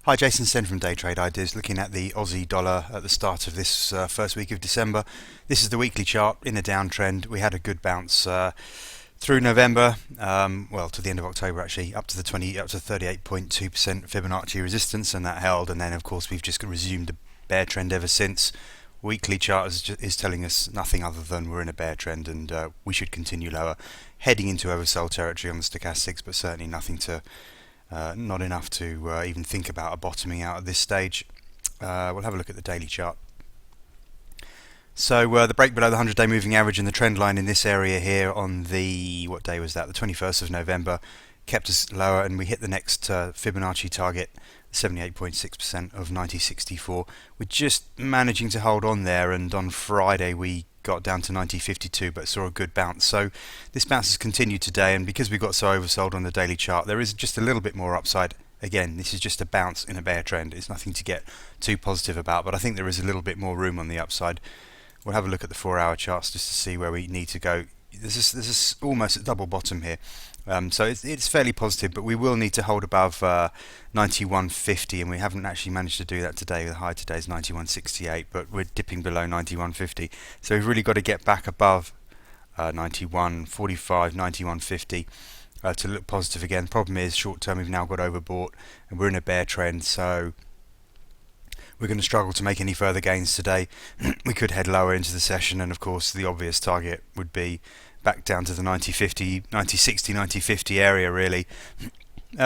Hi, Jason Sen from Day Trade Ideas, looking at the Aussie dollar at the start of this first week of December. This is the weekly chart in a downtrend. We had a good bounce through November, well, to the end of October actually, up to 38.2% Fibonacci resistance, and that held. And then, of course, we've just resumed a bear trend ever since. Weekly chart is telling us nothing other than we're in a bear trend, and we should continue lower, heading into oversold territory on the stochastics, but certainly nothing to not enough to even think about a bottoming out at this stage. We'll have a look at the daily chart. So the break below the 100-day moving average and the trend line in this area here on the, what day was that? The 21st of November, kept us lower, and we hit the next Fibonacci target, 78.6% of 90.64. We're just managing to hold on there, and on Friday we got down to 90.52 but saw a good bounce. So this bounce has continued today, and because we got so oversold on the daily chart, there is just a little bit more upside. Again, this is just a bounce in a bear trend. It's nothing to get too positive about, but I think there is a little bit more room on the upside. We'll have a look at the 4-hour charts just to see where we need to go. This is almost a double bottom here. So it's fairly positive, but we will need to hold above 91.50, and we haven't actually managed to do that today. The high today is 91.68, but we're dipping below 91.50. So we've really got to get back above 91.45, 91.50 to look positive again. The problem is short term we've now got overbought, and we're in a bear trend, so we're going to struggle to make any further gains today. We could head lower into the session, and of course the obvious target would be back down to the 90.50, 90.60, 90.50 area. Really,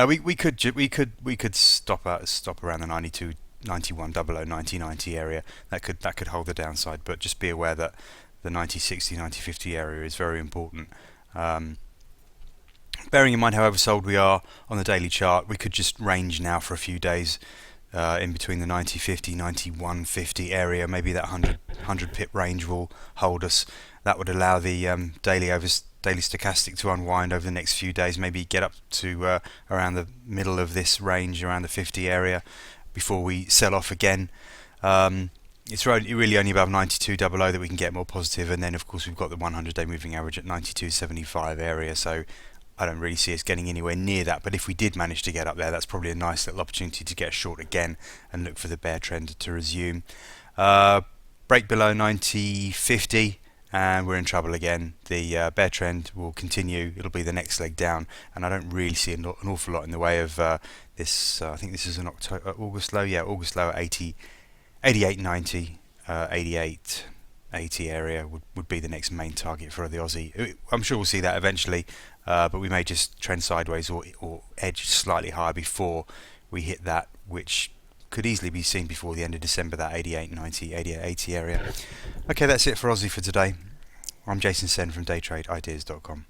we could stop around the 92, 91, 00, 90, 90 area. That could hold the downside, but just be aware that the 90.60, 90.50 area is very important. Bearing in mind how oversold we are on the daily chart, we could just range now for a few days in between the 90.50, 91.50 area. Maybe that 100 pip range will hold us. That would allow the daily stochastic to unwind over the next few days, maybe get up to around the middle of this range, around the 50 area, before we sell off again. It's really only above 92.00 that we can get more positive, and then of course we've got the 100-day moving average at 92.75 area, so I don't really see us getting anywhere near that. But if we did manage to get up there, that's probably a nice little opportunity to get short again and look for the bear trend to resume. Break below 90.50 and we're in trouble again. The bear trend will continue. It'll be the next leg down, and I don't really see an awful lot in the way of this. I think this is an August low. Yeah, August low at 88.90, 88.80 area would be the next main target for the Aussie. I'm sure we'll see that eventually, but we may just trend sideways or edge slightly higher before we hit that, which could easily be seen before the end of December, that 88.90, 88.80 area. Okay, that's it for Aussie for today. I'm Jason Sen from daytradeideas.com.